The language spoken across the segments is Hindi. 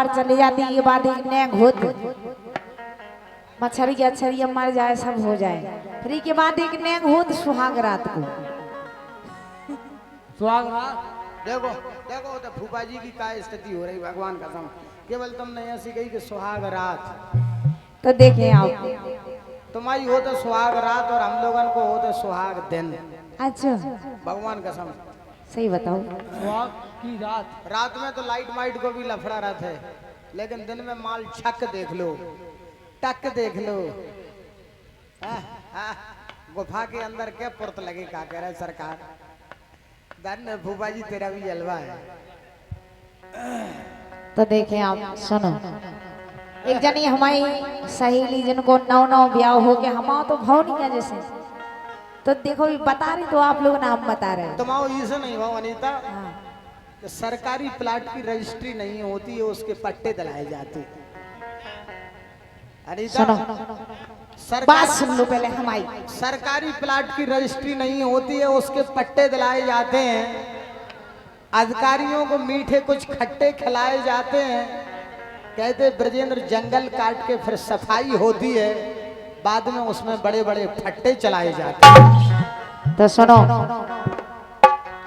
पार चली जाती ये बात नेक होत मछरिया छरिया मर जाए सब हो जाए फिर के बाद एक नेक होत सुहाग रात को सुहाग रात। देखो देखो तो फूफा जी की क्या स्थिति हो रही भगवान कसम। केवल तुमने ऐसी कही कि सुहाग रात, तो देखें आप तुम्हारी हो तो सुहाग रात और हम लोगन को हो तो सुहाग दिन। अच्छा भगवान कसम सही बताओ। सुहाग की रात। रात में तो लाइट माइट को भी लफड़ा रहता है, लेकिन दिन में माल छक देख लो, टक देख लो। गुफा के अंदर क्या पुर्त लगे का कह रहे सरकार। धन्य फूफा जी तेरा भी जलवा है। तो देखें आप सुनो एक जनी हमारी सहेली जिनको नौ ब्याह हो गया हमारा तो भाव नहीं है जैसे तो देखो ये बता रही तो आप लोग नाम बता रहे हैं। तुम्हारा ये नहीं भाव अनीता। हाँ। तो सरकारी प्लाट की रजिस्ट्री नहीं होती है, उसके पट्टे दिलाए जाते। अनीता सुनो बात सुन लो पहले हमारी। सरकारी प्लाट की रजिस्ट्री नहीं होती है, उसके पट्टे दिलाए जाते हैं। अधिकारियों को मीठे कुछ खट्टे खिलाए जाते हैं। कहते ब्रजेंद्र जंगल काट के फिर सफाई होती है, बाद में उसमें बड़े बड़े फट्टे चलाए जाते हैं। तो सुनो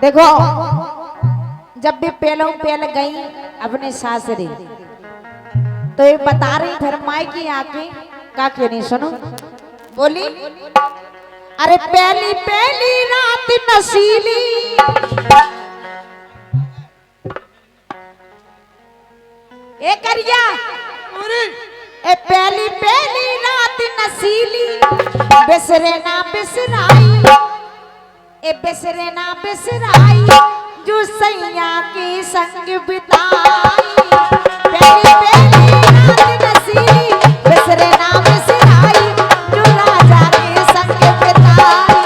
देखो जब भी पहले गई अपने सासरे तो ये बता रही फिर मायके आके का क्यों नहीं सुनो बोली अरे पहली पहली रात नशीली ए करिया ए पहली पहली रात नशीली बिसरे ना बिसराई ए बिसरे ना बिसराई जो सैया के संग बिताई पहली पहली रात नशीली बिसरे ना बिसराई जो राजा के संग बिताई।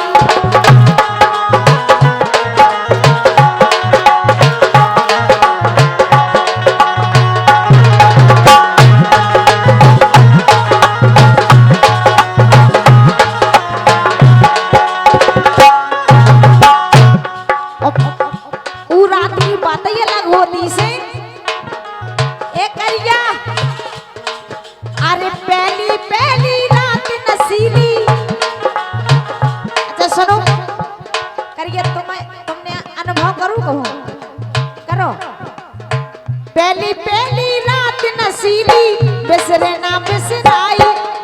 पहली पहली रात नशीली बिसरे ना बिसराई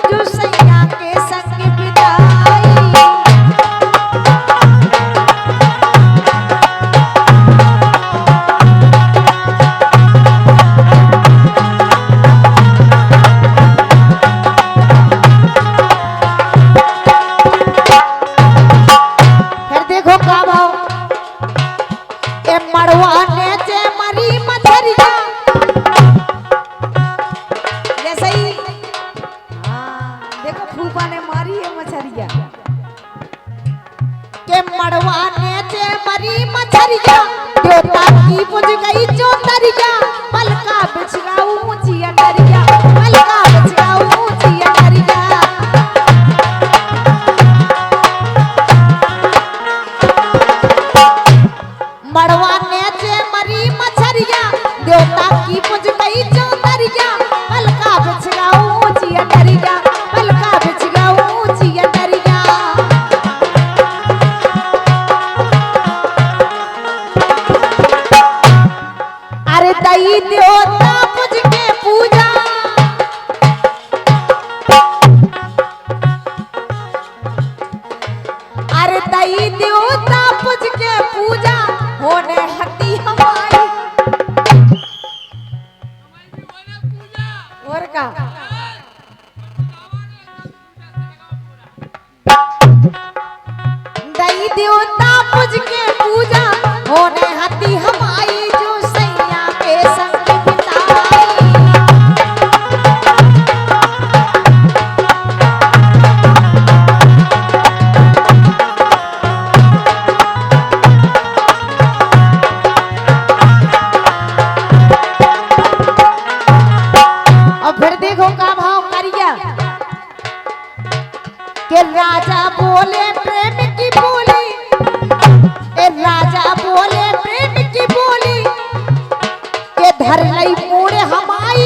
जो सैया के संग बिताई। फिर देखो का भाव ए मड़वा ने जे मरी मछरिया जैसे ही देखो फूफा ने मारी है मछरिया के मड़वा ने जे मरी मछरिया देवता की बुझ गई चौतरिया पलका बिछगा ऊंची अटरिया पलका बिछगा ऊंची अटरिया। मड़वा ने जे मरी मछरिया देवता की बुझ गई चौतरिया पलका बिछगा ऊंची अटरिया पलका बिछगा ऊंची अटरिया। अरे दई देवता बुझ के पूजा अरे दई देवता बुझ के पूजा होने हटी हमारी और का दई देवता बुझ के पूजा होने हटी हमारी जो सैया के संग बिताई। और फिर देखो का भाव करिया के राजा बोले प्रेम की बोली ए राजा बोले प्रेम की बोली के धर लई मोड़े हमारी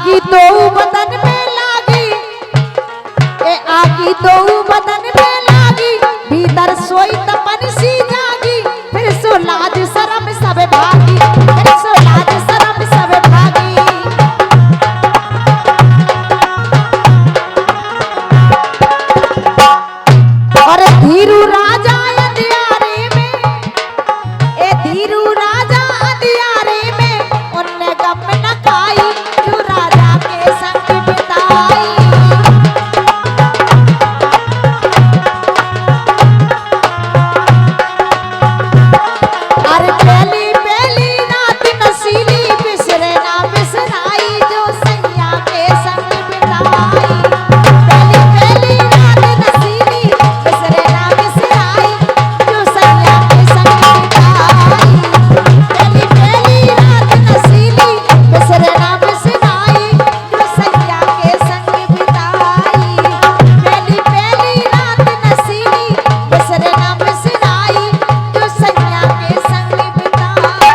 आगी तो बदन में लागी, ए आगी तो बदन में लागी, भीतर सोई तपन सी जागी, फिर सो लाज शरम सब भागी, फिर सो लाज शरम सब भागी। और धीरू राजा अंधियारे में, ए धीरू राजा अंधियारे में, उनने गम न खाई जो राजा के संग बिताई। अरे पहली पहली रात नसीली बिसरे ना बिसराई जो सैया के संग बिताई। पहली पहली रात नसीली बिसरे ना बिसराई जो सैया के संग बिताई। पहली पहली रात नसीली बिसरे ना बिसराई जो सैया के संग बिताई। पहली पहली रात नसीली बिसरे ना बिसराई जो सैया के संग बिताई,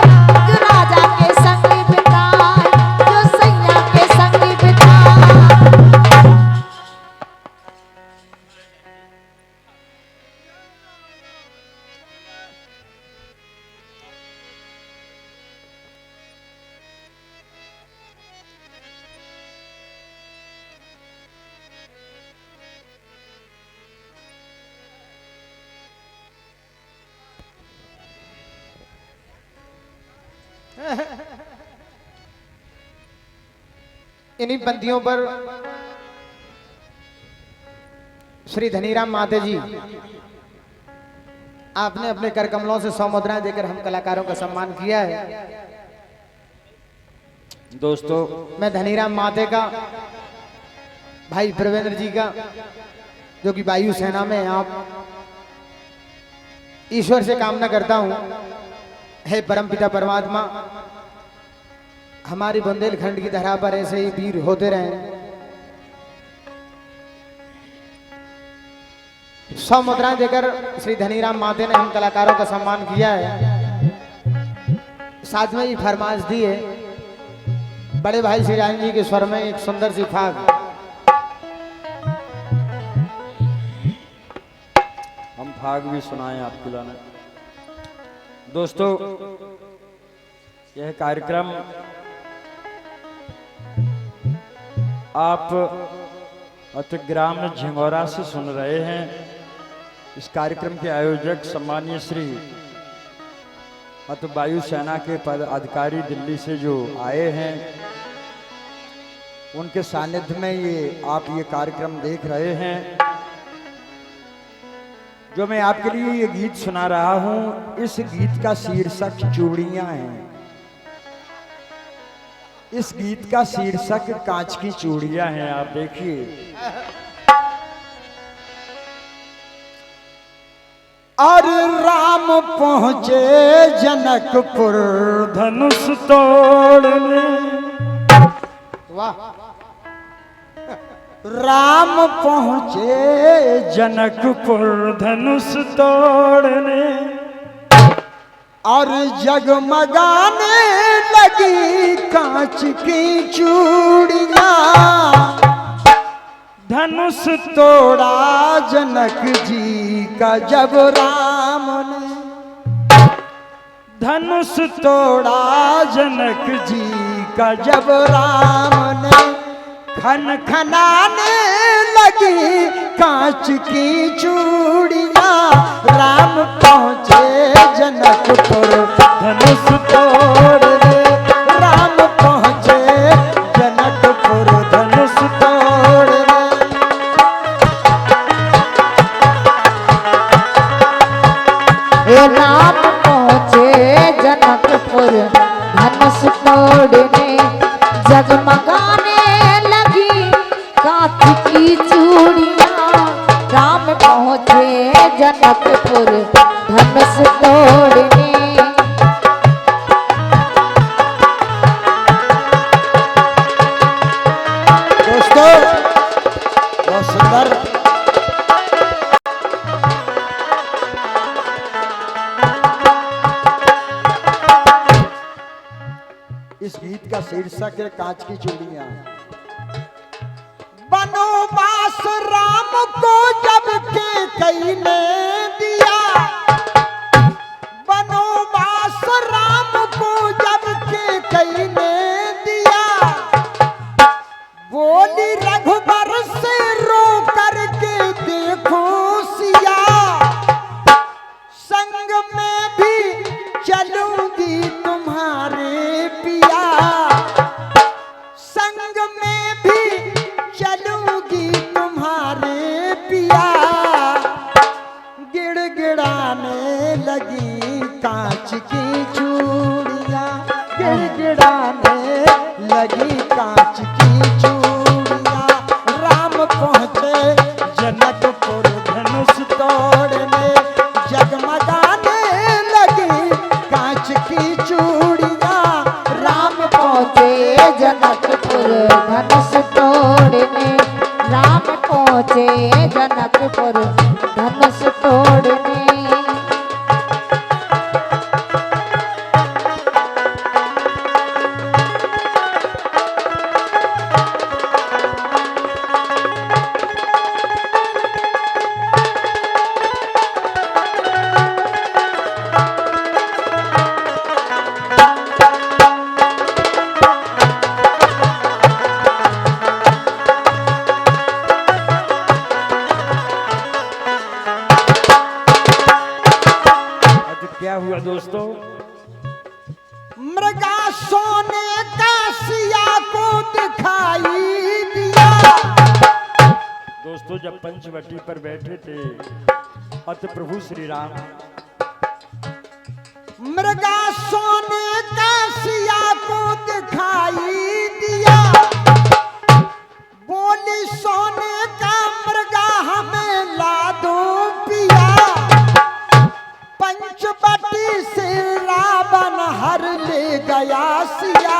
जो राजा के संग बिताई, जो सैया के संग बिताई। इन्हीं बंदियों पर श्री धनीराम माते जी आपने अपने कर कमलों से 100 मुद्राएं देकर हम कलाकारों का सम्मान किया है। दोस्तों मैं धनीराम माते का, भाई प्रवेंद्र जी का, जो कि वायु सेना में हैं, आप ईश्वर से कामना करता हूं, हे परमपिता परमात्मा हमारी बुंदेलखंड की धरा पर ऐसे ही वीर होते रहें। 100 मुद्राएं देकर श्री धनीराम माते ने हम कलाकारों का सम्मान किया है। साथ में ही फरमाइश दी है बड़े भाई श्री राजन जी के स्वर में एक सुंदर सी फाग। हम फाग भी सुनाएं आपको लाना। दोस्तों यह कार्यक्रम आप अतिग्राम झिंगोरा से सुन रहे हैं। इस कार्यक्रम के आयोजक सम्मानीय श्री वायु सेना के पद अधिकारी दिल्ली से जो आए हैं, उनके सानिध्य में आप ये कार्यक्रम देख रहे हैं। जो मैं आपके लिए ये गीत सुना रहा हूं, इस गीत का शीर्षक चूड़ियां है। इस गीत का शीर्षक कांच की चूड़ियां हैं। आप देखिए। और राम पहुंचे जनकपुर धनुष तोड़ने, वाह। राम पहुंचे जनकपुर धनुष तोड़ने, और जगमगाने लगी कांच की चूड़ियां। धनुष तोड़ा जनक जी का जब राम ने, धनुष तोड़ा जनक जी का जब राम ने, खन खनाने लगी कांच की चूड़ियां। राम पहुंचे जनकपुर धनुष तोड़ने, राम पहुंचे जनकपुर धनुष तोड़ने। राम पहुंचे जनकपुर धनुष तोड़ने, जगमगाने लगी कांच की चूड़ियां। राम पहुंचे जनकपुर धनुष तोड़ने। दोस्तों बहुत सुंदर। इस गीत का शीर्षक है कांच की चूड़ियां। वनवास राम को जब के कई ने दिया, वनवास राम को जब के कई ने दिया, बोली रघुबर से रो करके देखो सिया, संग में भी चलूंगी तुम्हारे पिया, संग में भी चलूंगी तुम्हारे पिया, गिड़गिड़ाने लगी कांच की चूड़ियां, गिड़गिड़ाने लगी कांच की चूड़ियां, राम पहुंचे जनकपुर धनुष तोड़ने, जगमगाने लगी कांच की चूड़ियां, राम पहुँचे जनकपुर धनुष तोड़ने, राम पहुँचे जनकपुर धनुष तोड़ने। क्या हुआ दोस्तों? मृगा सोने का सिया को दिखाई दिया। दोस्तों जब पंचवटी पर बैठे थे अत प्रभु श्री राम मृगा सोने का सिया को दिखाई दिया, बोली सोने का मृगा हमें ला दो पिया, पंचवटी से रावण हर ले गया सिया,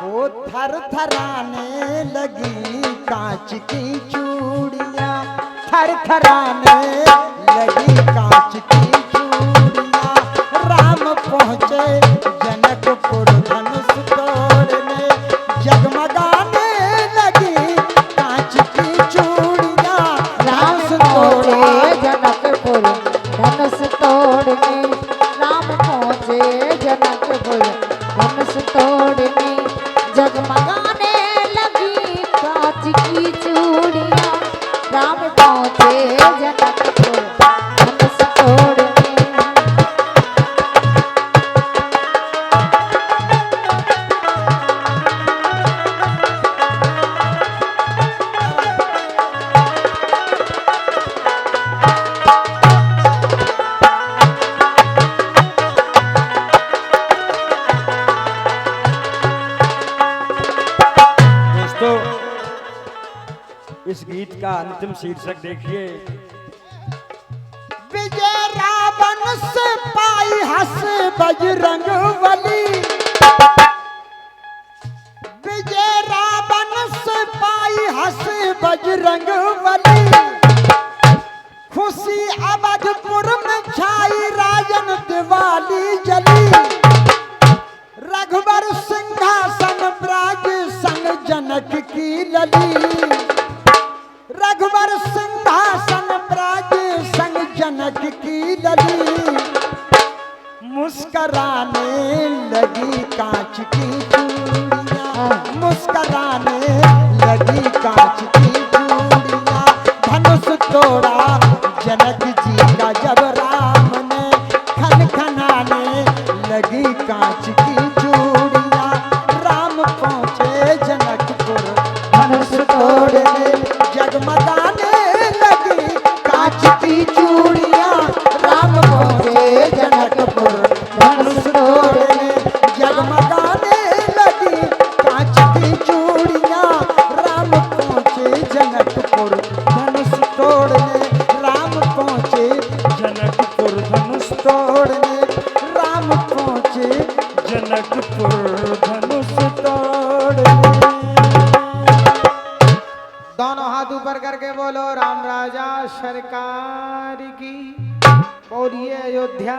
वो थर थराने लगी कांच की चूड़ियां, थर थराने लगी कांच की चूड़ियां, राम पहुंचे जनकपुर धनुष तोड़ने, जगमगाने लगी कांच की चूड़ियां, राम पहुँचे जनकपुर धनुष तोड़ने, राम पहुँचे जनकपुर धनुष तोड़ने, जगमगाने लगी कांच की चूड़ियां, राम पहुँचे जनकपुर धनुष तोड़ने। दोस्तों इस गीत का अंतिम शीर्षक देखिए। विजय रावण से पाई हंस बजरंग बली, विजय रावण से पाई हंस बजरंग बली, खुशी अवधपुर में छाई राजन दिवाली जली, रघुबर सिंहासन ब्राज संग जनक की लली, रघुबर सिंहासन ब्राज संग जनक की लली, मुस्कराने लगी कांच की चूड़ियां, मुस्कराने लगी कांच की चूड़ियां, धनुष तोड़ा जनक जी का जब राम ने, खन खनाने लगी कांच की चूड़ियां, राम पहुंचे जनकपुर धनुष तोड़ने, जगमगाने लगी कांच की चूड़ियां, राम पहुंचे जनकपुर धनुष तोड़ने, जगमगाने लगी कांच की चूड़ियां, राम पहुंचे जनकपुर धनुष तोड़ने, राम पहुंचे जनकपुर धनुष तोड़ने, राम पहुंचे जनकपुर धनुष तोड़ने। दोनों हाथ ऊपर करके बोलो राम राजा सरकार की, बोलिए अयोध्या।